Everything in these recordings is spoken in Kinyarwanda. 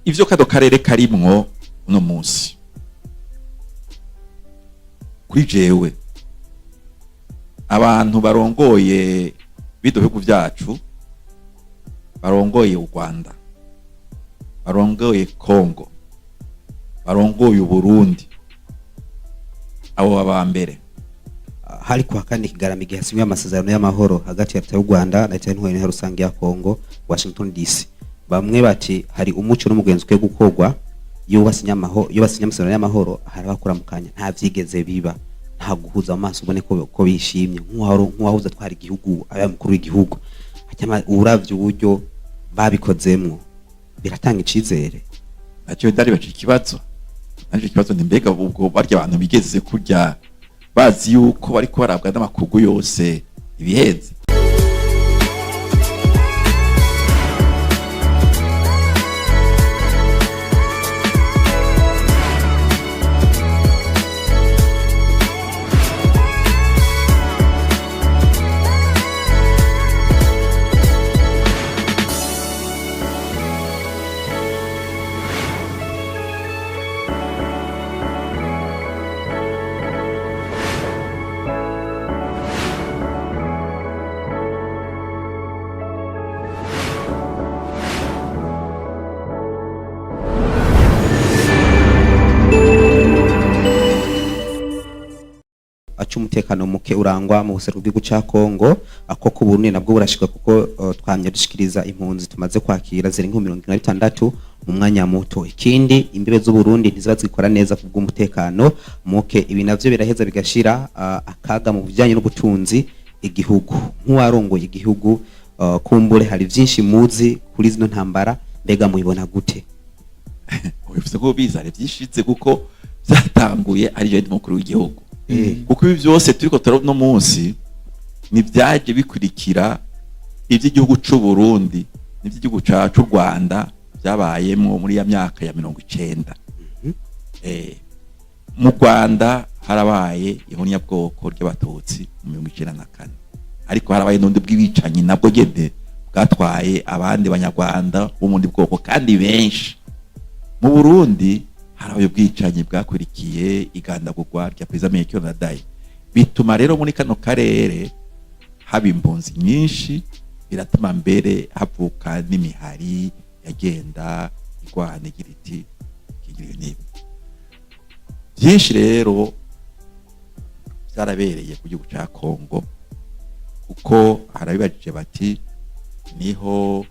ivyo kado karere karimwo uno munsi kuri jewe abantu barongoye bido bihugu vyacu, barongoye u Rwanda, barongoye Kongo, barongoye Burundi, abo baba mbere. Hari kwa kane Kigarama igihe hasinywe amasezerano y'amahoro hagati ya leta y'u Rwanda na leta y'intwari rusange ya Kongo, Washington DC. Bamwe bati hari umuco n'umugenzi ukwiye gukorwa iyo basinya amasezerano y'amahoro, hari abakora mu kanya nta vyigeze biba, nta guhuza amaso ubone ko bishimye nk'uwahuza twari igihugu aba mukuru w'igihugu. Hanyuma uravye uburyo babikozemwo biratanga icizere. Nacyo ndari baci ikibazo, naje ikibazo ni mbega ubwo barya abantu bigeze kurya bazi yuko bariko barabwa n'amakugu yose ibiheze. Umutekano muke urangwa mu buseruko bw'igihugu ca Kongo, ako ku Burundi nabwo burashika kuko twamye dushikiriza impunzi tumaze kwakira ziri 156 mu mwanya muto. Ikindi imbibe z'u Burundi ntiziba zikora neza ku bw'umutekano muke, ibi navyo biraheza bigashira akaga mu bijanye n'ubutunzi igihugu. Nk'uwarongoye igihugu kumbure hari vyinshi muzi kuri zino ntambara, mbega muyibona gute? Ubivuze ko bizare vyishize kuko byatanguye ari je mukuru w'igihugu. Kuko ibi byose turiko turabona munsi ni byaje bikurikira ivy'igihugu c'u Burundi n'ivy'igihugu c'u Rwanda byabayemwo muri ya myaka ya 90. Mu Rwanda harabaye ihonya bwoko ry'abatutsi mu 1994, ariko harabaye n'undi bw'ibicanyi nabwo gede bwatwaye abandi banyarwanda bo mundi bwoko kandi benshi. Mu Burundi harabaye ubwicanyi bwakurikiye igandagurwa rya Perezida Melchior Ndadaye, bituma rero muri kano karere haba impunzi nyinshi, biratuma mbere havuka n'imihari yagenda igwana igira iti kigiriye nibi byinshi. Rero byarabereye ku gihugu ca Kongo, kuko harabibajije bati niho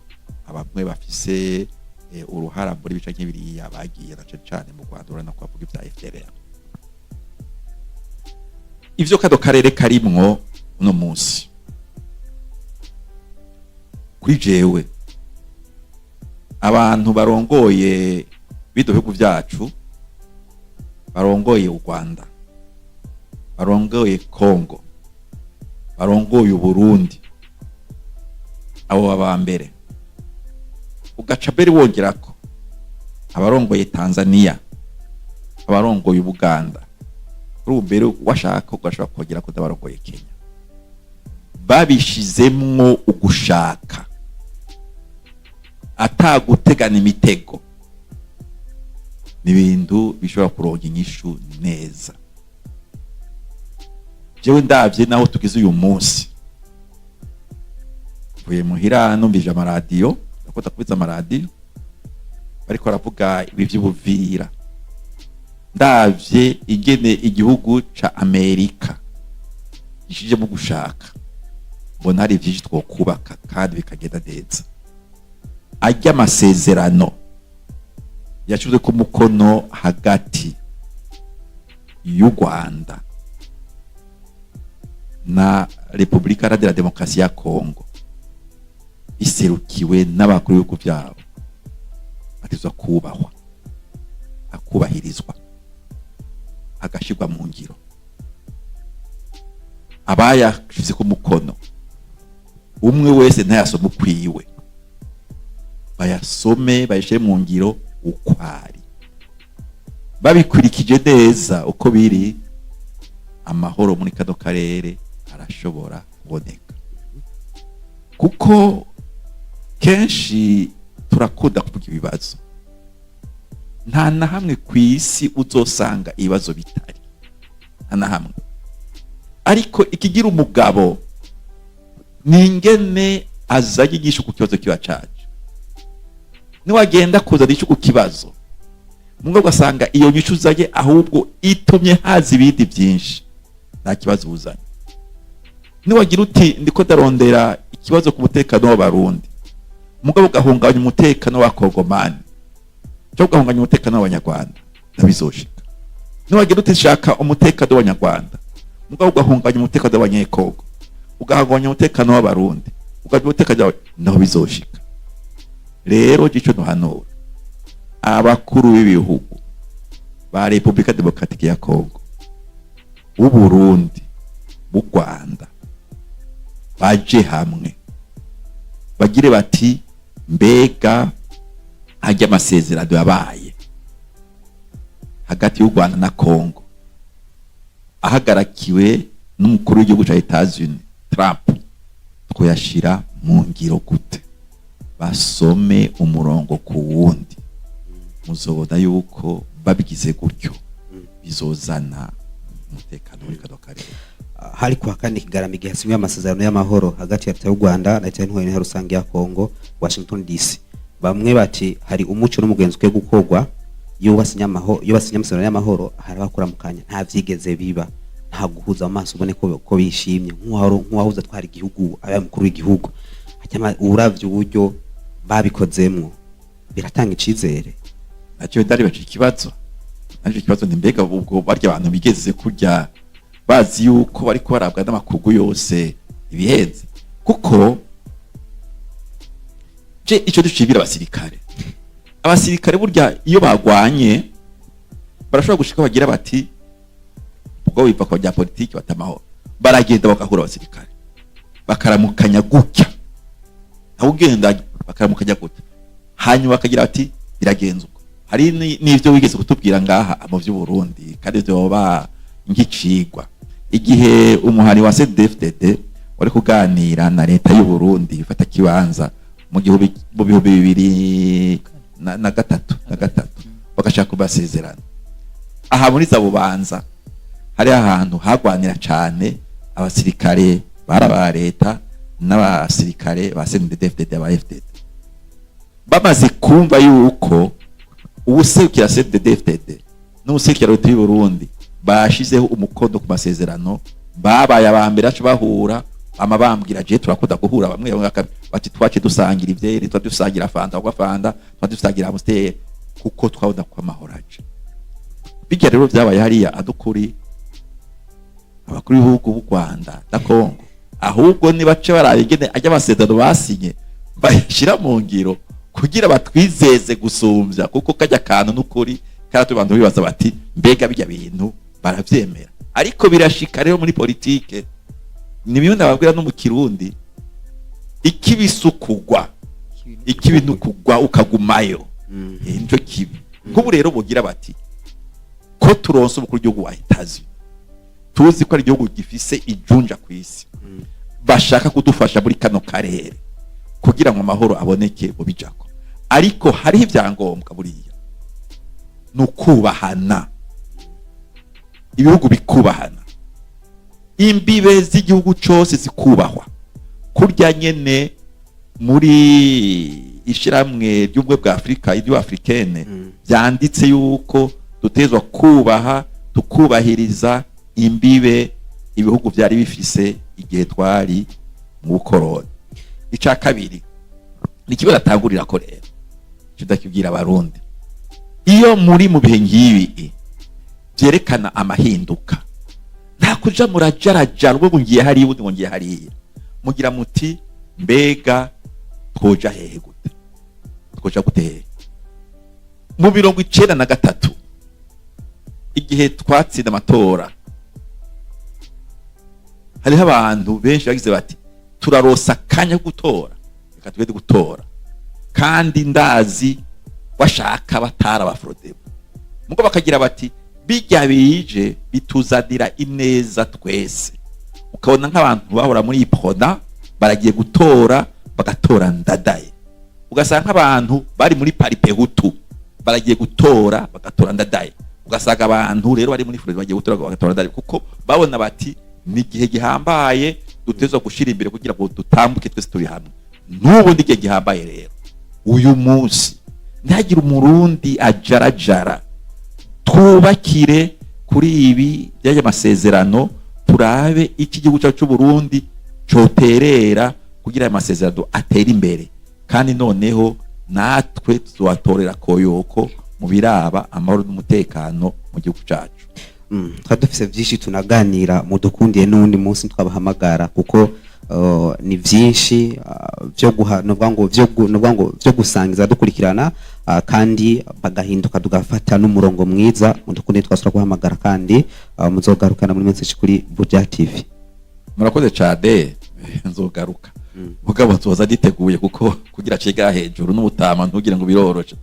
abamwe bafise uruhara muri bica nk'ibiriya bagiye na cyane mu Rwanda urana kwavuga ibya FDLR. Ivyo kado karere karimwo uno munsi kuri jewe abantu barongoye bido bihugu vyacu, barongoye u Rwanda, barongoye Kongo, barongoye Burundi, abo baba mbere. Ugaca mbere wongerako abarongoye Tanzania, abarongoye Uganda, kuri mbere washaka ugashobora kongera ko dabarongoye Kenya. Babishizemwo ugushaka atagutegana imitego, n'ibintu bishobora kuronka inyishu neza. Jewe ndavye naho tugize uyu munsi vuye muhira numvije amaradiyo, ndakota kubiza amaradiyo bariko baravuga ibi vy'ubuvira, ndavye ingene igihugu ca Amerika gishije mu gushaka, mbona hari vyinshi twokubaka kandi bikagenda neza. Ajya amasezerano yashyize ku mukono hagati y'u Rwanda na Repubulika Iharanira Demokarasi ya Kongo, iserukiwe n'abakuru b'ibihugu byabo, atizwa kubahwa, akubahirizwa, agashirwa mu ngiro. Abayashize ku mukono umwe wese ntayasoma ukwiwe, bayasome bayishire mu ngiro ukwari, babikurikije neza uko biri, amahoro muri kano karere arashobora kuboneka. Kuko kenshi turakunda kuvuga ibibazo, nta na hamwe ku isi uzosanga ibibazo bitari, nta na hamwe. Ariko ikigira umugabo ni ingene aza yigisha ku kibazo kiba cacu. Niwagenda kuzana ico ku kibazo mugabo ugasanga iyo nyishu uzaye ahubwo itumye haza ibindi byinshi, nta kibazo uzanye. Niwagira uti ndiko darondera ikibazo ku mutekano w'abarundi mugabo ugahungabanya umutekano wa Kongomani cyo ugahungabanya umutekano w'abanyarwanda, nabizoshika. Niwagira uti shaka umutekano w'abanyarwanda mugabo ugahungabanya umutekano w'abanyekongo, ugahungabanya umutekano w'abarundi, ugahungabanya umutekano naho bizoshika. Rero gico duhanura abakuru b'ibihugu ba Republika Demokratike ya Kongo, u Burundi, u Rwanda baje hamwe bagire bati mbega hajya amasezerano yabaye hagati y'u Rwanda na Kongo ahagarakiwe n'umukuru w'igihugu cya Etats-Unis Trump, twayashira mu ngiro gute? Basome umurongo ku wundi, muzobona yuko babigize gutyo bizozana umutekano muri kano karere. Hari kwa kane Kigarama igihe hasinywe amasezerano y'amahoro hagati ya leta y'u Rwanda na leta y'intwari rusange ya Kongo, Washington DC. Bamwe bati hari umuco n'umugenzi ukwiye gukorwa iyo basinya amasezerano y'amahoro, hari abakora mu kanya nta vyigeze biba, nta guhuza amaso ubone ko bishimye nk'uwahuza twari igihugu aba mukuru w'igihugu. Hanyuma uravye uburyo babikozemwo biratanga icizere. Nacyo ndari baci ikibazo, nacyo ikibazo ni mbega ubwo barya abantu bigeze kurya bazi yuko bariko barabwa n'amakugu yose ibihenze. Kuko je ico ducibira abasirikare burya iyo bagwanye barashobora gushika bagira bati ubwo biva kwa bya politiki batamahoro, baragenda bakahura abasirikare bakaramukanya gutya, aho ugenda bakaramukanya gutya, hanyuma bakagira bati biragenzwa. Hari n'ivyo wigeze kutubwira ngaha mu vy'u Burundi kandi byoba ngicigwa igihe umuhari wa CNDD-FDD wari kuganira na leta y'u Burundi ifata kibanza mu bihumbi bibiri na gatatu bagashaka kubasezerana. Aha muri za Bubanza hari ahantu hagwanira cane abasirikare baraba leta n'abasirikare ba CNDD-FDD ba FDD. Bamaze kumva yuko ubuserukira CNDD-FDD n'ubuserukira leta y'u Burundi bashizeho umukondo ku masezerano, babaye abambere acu bahura amabambwira je turakunda guhura bamwe bati twace dusangira ivyeri, twadusangira fanta ugafanda, twadusangira amstel kuko twabona kwa mahoraje. Bijya rero byabaye hariya adukuri abakuru b'ibihugu b'u Rwanda na Kongo, ahubwo ni bace barayigene ajya amasezerano basinye bayishira mu ngiro kugira batwizeze gusumvya, kuko kajya kantu n'ukuri karatu bantu bibaza bati mbega bijya bintu baravyemera. Ariko birashika rero muri politike ni bimwe nababwira no mu Kirundi, ikibisukugwa ikibintu kugwa ukagumayo nico kibi. Kubu rero bogira bati ko turonse umukuru w'igihugu wa Etats-Unis, tuzi ko ari igihugu gifise ijunja ku isi, bashaka kudufasha muri kano karere kugira ngo amahoro aboneke mu bijako. Ariko hari ivyangombwa buriya nukubahana, ibihugu bikubahana, imbibe z'igihugu cyose zikubahwa. Kurya nyene muri ishiramwe ry'ubwe bwa Afrika y'u Africaine byanditse yuko dutezwa kubaha tukubahiriza imbibe ibihugu byari bifise igihe twari mu bukoroni. Ica kabiri ni kibe ratangurira ko rero kidakibwira abarundi, iyo muri mu bihe ngibi byerekana amahinduka, nta kuja murajaraja rwo ngiye hari ubundi ngo ngiye hariya, mugira muti mbega twoja hehe gute, twoja gute hehe. Mu 1993 igihe twatsinda amatora hariho abantu benshi bagize bati turarosa kanya gutora, reka twede gutora, kandi ndazi washaka batara abafrodebo mugo bakagira bati bijya bije bituzanira ineza twese. Ukabona nk'abantu bahora muri ipoda baragiye gutora bagatora ndadaye, ugasanga nk'abantu bari muri paripe hutu baragiye gutora bagatora ndadaye, ugasanga abantu rero bari muri Florida bagiye gutora bagatora ndadaye kuko babona bati ni igihe gihambaye dutezwa gushira imbere kugira ngo dutambuke twese turi hamwe. N'ubu ndi gihe gihambaye rero uyu munsi ntagira umurundi ajarajara, twubakire kuri ibi byaje amasezerano, turabe iki gihugu cyacu Burundi coterera kugira aya masezerano atera imbere, kandi noneho natwe tuzatorera koyoko mu biraba amahoro n'umutekano mu gihugu cyacu. Dufise byinshi tunaganira mudukundiye n'undi munsi twabahamagara kuko ni byinshi byo byo gusangiza dukurikirana, kandi bagahinduka tugafata n'umurongo mwiza mudukundiye twasura guhamagara, kandi muzogarukana muri message kuri Buja TV. Murakoze cyane, nzogaruka mugabo nzoza diteguye kuko kugira ciga hejuru n'ubutama ntugira ngo biroroje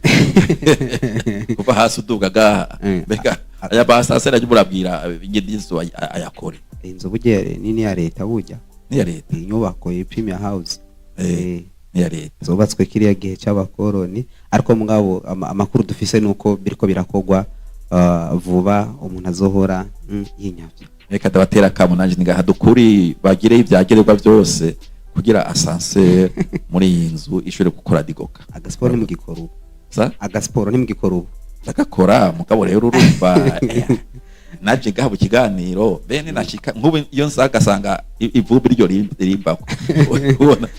kuva hasi uduga gaha beka aya basase rajye murabwira ingedizo ayakore inzo bugere nini ya leta burya ni ya leta inyubako ya Premier House ni ya leta zobatswe kiriya gihe cy'abakoroni, ariko mugabo amakuru dufise nuko biriko birakogwa vuba umuntu azohora yinyavye. Reka ndabatera kamu nanje ningaha dukuri bagire ibyagererwa byose kugira ascenseur muri iyi nzu ishobore gukora digoka. Agasport ni mu gikoru sa agasport ni mu gikoru ndakakora mugabo rero urumva naje gaha mu kiganiro bene nashika nk'ubu iyo nsagasanga ivubi ryo rimbako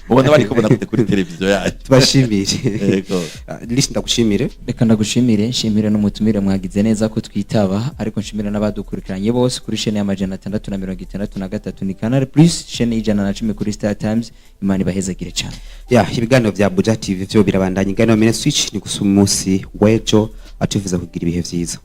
ubona bari kubona kuri televiziyo yacu. Tubashimire yego list ndagushimire. Reka ndagushimire, nshimire n'umutumire mwagize neza ko twitaba, ariko nshimire n'abadukurikiranye bose kuri chaîne ya 663 ni Canal Plus, chaîne y'ijana na 10 kuri Star Times. Imana ibahezagire cyane. Ibiganiro bya Buja TV byo birabandanya, ingano mene switch ni gusa umunsi wejo atuvuza kugira ibihe vyiza.